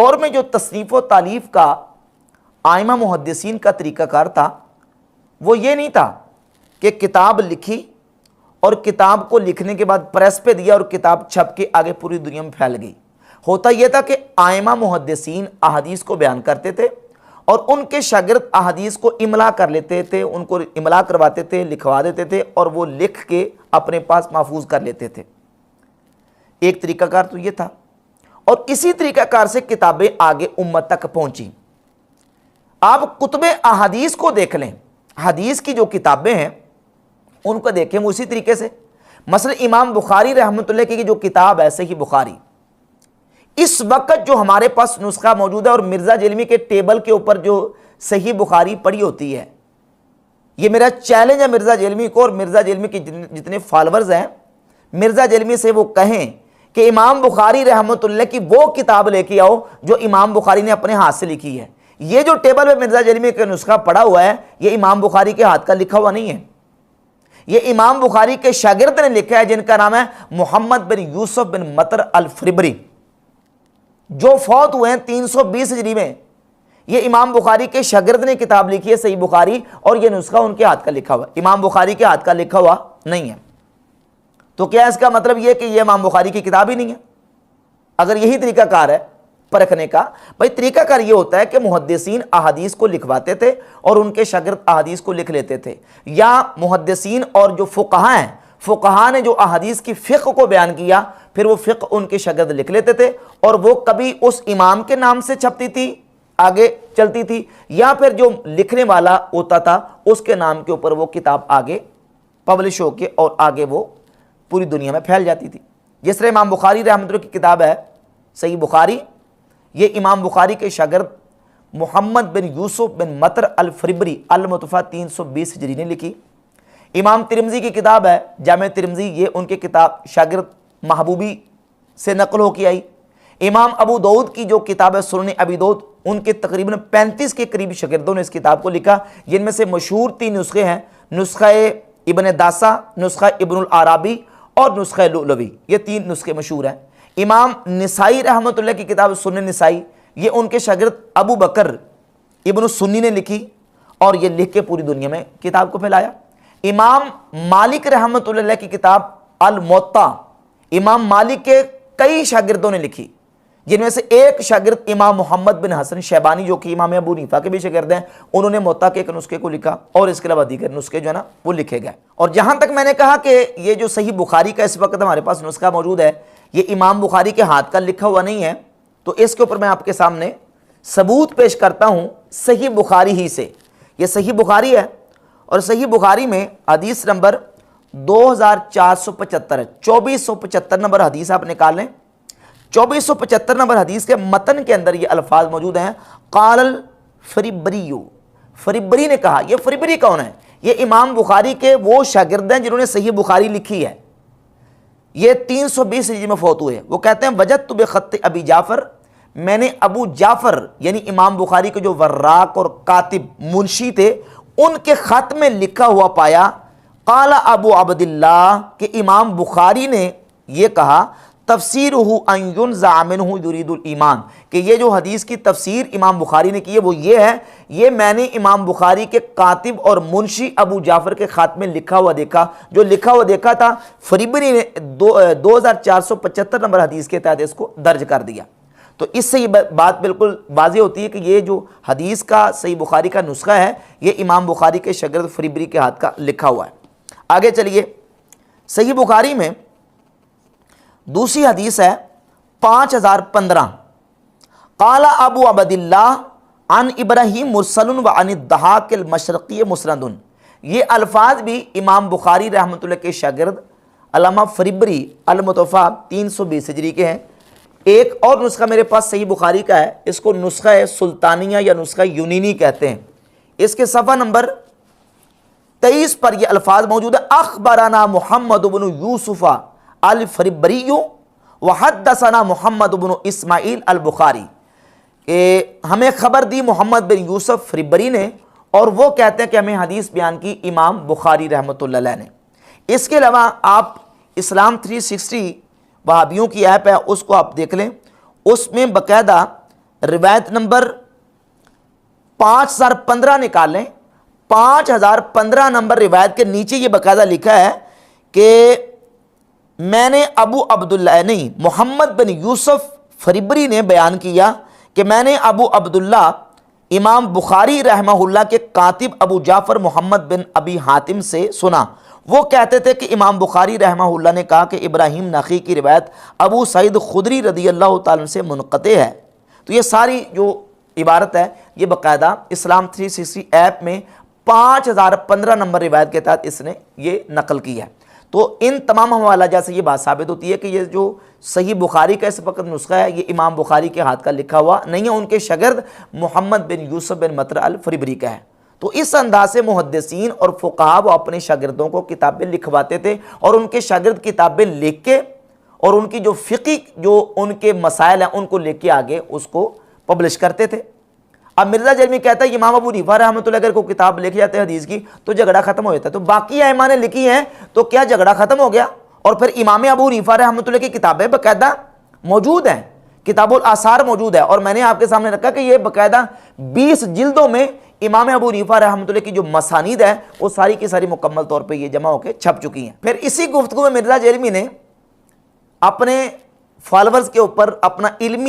اور میں جو تصنیف و تالیف کا آئمہ محدثین کا طریقہ کار تھا وہ یہ نہیں تھا کہ کتاب لکھی اور کتاب کو لکھنے کے بعد پریس پہ دیا اور کتاب چھپ کے آگے پوری دنیا میں پھیل گئی۔ ہوتا یہ تھا کہ آئمہ محدثین احادیث کو بیان کرتے تھے اور ان کے شاگرد احادیث کو املا کر لیتے تھے، ان کو املا کرواتے تھے، لکھوا دیتے تھے اور وہ لکھ کے اپنے پاس محفوظ کر لیتے تھے۔ ایک طریقہ کار تو یہ تھا، اور اسی طریقہ کار سے کتابیں آگے امت تک پہنچی۔ آپ کتب احادیث کو دیکھ لیں، حدیث کی جو کتابیں ہیں ان کو دیکھیں وہ اسی طریقے سے۔ مثلا امام بخاری رحمۃ اللہ کی جو کتاب ہے صحیح بخاری، اس وقت جو ہمارے پاس نسخہ موجود ہے اور مرزا جیلمی کے ٹیبل کے اوپر جو صحیح بخاری پڑی ہوتی ہے، یہ میرا چیلنج ہے مرزا جیلمی کو اور مرزا جیلمی کے جتنے فالورز ہیں، مرزا جیلمی سے وہ کہیں کہ امام بخاری رحمۃ اللہ کی وہ کتاب لے کے آؤ جو امام بخاری نے اپنے ہاتھ سے لکھی ہے۔ یہ جو ٹیبل میں مرزا جیلمی کا نسخہ پڑا ہوا ہے یہ امام بخاری کے ہاتھ کا لکھا ہوا نہیں ہے، یہ امام بخاری کے شاگرد نے لکھا ہے جن کا نام ہے محمد بن یوسف بن مطر الفربری، جو فوت ہوئے ہیں 320 ہجری میں۔ یہ امام بخاری کے شاگرد نے کتاب لکھی ہے صحیح بخاری، اور یہ نسخہ ان کے ہاتھ کا لکھا ہوا، امام بخاری کے ہاتھ کا لکھا ہوا نہیں ہے۔ تو کیا اس کا مطلب یہ کہ یہ امام بخاری کی کتاب ہی نہیں ہے؟ اگر یہی طریقہ کار ہے پرکھنے کا، بھائی طریقہ کار یہ ہوتا ہے کہ محدثین احادیث کو لکھواتے تھے اور ان کے شاگرد احادیث کو لکھ لیتے تھے، یا محدثین اور جو فقہاء ہیں، فقہاء نے جو احادیث کی فقہ کو بیان کیا پھر وہ فقہ ان کے شاگرد لکھ لیتے تھے، اور وہ کبھی اس امام کے نام سے چھپتی تھی، آگے چلتی تھی، یا پھر جو لکھنے والا ہوتا تھا اس کے نام کے اوپر وہ کتاب آگے پبلش ہو کے اور آگے وہ پوری دنیا میں پھیل جاتی تھی۔ جس طرح امام بخاری رحمۃ اللہ کی کتاب ہے صحیح بخاری، یہ امام بخاری کے شاگرد محمد بن یوسف بن مطر الفربری المتوفہ 320 ہجری نے لکھی۔ امام ترمذی کی کتاب ہے جامع ترمذی، یہ ان کے کتاب شاگرد محبوبی سے نقل ہو کے آئی۔ امام ابو داؤد کی جو کتاب ہے سنن ابی داؤد، ان کے تقریباً 35 کے قریب شاگردوں نے اس کتاب کو لکھا، جن میں سے مشہور 3 نسخے ہیں، نسخہ ابن داسہ، نسخہ ابن العرابی اور نسخہ لؤلؤی، یہ 3 نسخے مشہور ہیں۔ امام نسائی رحمۃ اللہ کی کتاب سنن نسائی، یہ ان کے شاگرد ابو بکر ابن سنی نے لکھی اور یہ لکھ کے پوری دنیا میں کتاب کو پھیلایا۔ امام مالک رحمۃ اللہ کی کتاب الموطا، امام مالک کے کئی شاگردوں نے لکھی، جن میں سے ایک شاگرد امام محمد بن حسن شیبانی جو کہ امام ابو حنیفہ کے بھی شاگرد ہیں، انہوں نے موطا کے ایک نسخے کو لکھا، اور اس کے علاوہ دیگر نسخے جو ہے نا وہ لکھے گئے۔ اور جہاں تک میں نے کہا کہ یہ جو صحیح بخاری کا اس وقت ہمارے پاس نسخہ موجود ہے یہ امام بخاری کے ہاتھ کا لکھا ہوا نہیں ہے، تو اس کے اوپر میں آپ کے سامنے ثبوت پیش کرتا ہوں صحیح بخاری ہی سے۔ یہ صحیح بخاری ہے اور صحیح بخاری میں حدیث نمبر 2475 ہے، 2475 نمبر حدیث آپ نکال لیں۔ 2475 نمبر حدیث کے متن کے اندر یہ الفاظ موجود ہیں، قال الفربری، فربری نے کہا۔ یہ فربری کون ہے؟ یہ امام بخاری کے وہ شاگرد ہیں جنہوں نے صحیح بخاری لکھی ہے، یہ 320 ہجری میں فوت ہوئے۔ وہ کہتے ہیں وجدت بخط ابی جعفر، میں نے ابو جعفر یعنی امام بخاری کے جو وراق اور کاتب منشی تھے ان کے خط میں لکھا ہوا پایا، قال ابو عبداللہ، کہ امام بخاری نے یہ کہا تفسیرہ ان ینزع منہ یرید الایمان، کہ یہ جو حدیث کی تفسیر امام بخاری نے کی ہے وہ یہ ہے، یہ میں نے امام بخاری کے کاتب اور منشی ابو جعفر کے خط میں لکھا ہوا دیکھا، جو لکھا ہوا دیکھا تھا فربری نے 2475 نمبر حدیث کے تحت اس کو درج کر دیا۔ تو اس سے یہ بات بالکل واضح ہوتی ہے کہ یہ جو حدیث کا صحیح بخاری کا نسخہ ہے یہ امام بخاری کے شاگرد فربری کے ہاتھ کا لکھا ہوا ہے۔ آگے چلیے، صحیح بخاری میں دوسری حدیث ہے 5015، قال ابو عبداللہ عن ابراہیم مرسل وعن الضحاک المشرقی مسند۔ یہ الفاظ بھی امام بخاری رحمۃ اللہ کے شاگرد علامہ فربری المتوفہ 320 ہجری کے ہیں۔ ایک اور نسخہ میرے پاس صحیح بخاری کا ہے، اس کو نسخہ سلطانیہ یا نسخہ یونینی کہتے ہیں۔ اس کے صفحہ نمبر 23 پر یہ الفاظ موجود ہے، اخبرنا محمد بن یوسف الفربری وحدثنا محمد بن اسماعیل البخاری، کہ ہمیں خبر دی محمد بن یوسف فربری نے اور وہ کہتے ہیں کہ ہمیں حدیث بیان کی امام بخاری رحمۃ اللہ علیہ نے۔ اس کے علاوہ آپ اسلام 360 وہابیوں کی ایپ ہے، اس کو آپ دیکھ لیں، اس میں باقاعدہ روایت نمبر 5015 نکالیں، 5015 نمبر روایت کے نیچے یہ باقاعدہ لکھا ہے کہ میں نے ابو عبداللہ نہیں محمد بن یوسف فریبری نے بیان کیا کہ میں نے ابو عبداللہ امام بخاری رحمہ اللہ کے کاتب ابو جعفر محمد بن ابی حاتم سے سنا، وہ کہتے تھے کہ امام بخاری رحمہ اللہ نے کہا کہ ابراہیم نخعی کی روایت ابو سعید خدری رضی اللہ تعالیٰ عنہ سے منقطع ہے۔ تو یہ ساری جو عبارت ہے یہ باقاعدہ اسلام 360 ایپ میں 5015 نمبر روایت کے تحت اس نے یہ نقل کی ہے۔ تو ان تمام حوالہ جات سے یہ بات ثابت ہوتی ہے کہ یہ جو صحیح بخاری کا اس وقت نسخہ ہے یہ امام بخاری کے ہاتھ کا لکھا ہوا نہیں ہے، ان کے شاگرد محمد بن یوسف بن مطرح الفریبری کا ہے۔ تو اس انداز سے محدثین اور فقہاء وہ اپنے شاگردوں کو کتابیں لکھواتے تھے اور ان کے شاگرد کتابیں لکھ کے اور ان کی جو فقہی جو ان کے مسائل ہیں ان کو لے کے آگے اس کو پبلش کرتے تھے۔ اب مرزا جرمی کہتا ہے امام ابو حنیفہ رحمۃ اللہ اگر کوئی کتاب لکھ جاتے ہیں حدیث کی تو جھگڑا ختم ہو جاتا ہے، تو باقی ائمہ نے لکھی ہیں تو کیا جھگڑا ختم ہو گیا؟ اور پھر امام ابو حنیفہ رحمۃ اللہ کی کتابیں باقاعدہ موجود ہیں، کتاب الآثار موجود ہے، اور میں نے آپ کے سامنے رکھا کہ یہ باقاعدہ 20 جلدوں میں امام ابو حنیفہ رحمۃ اللہ کی جو مسانید ہے وہ ساری کی ساری مکمل طور پہ یہ جمع ہو کے چھپ چکی ہیں۔ پھر اسی گفتگو میں مرزا جرمی نے اپنے فالورز کے اوپر اپنا علمی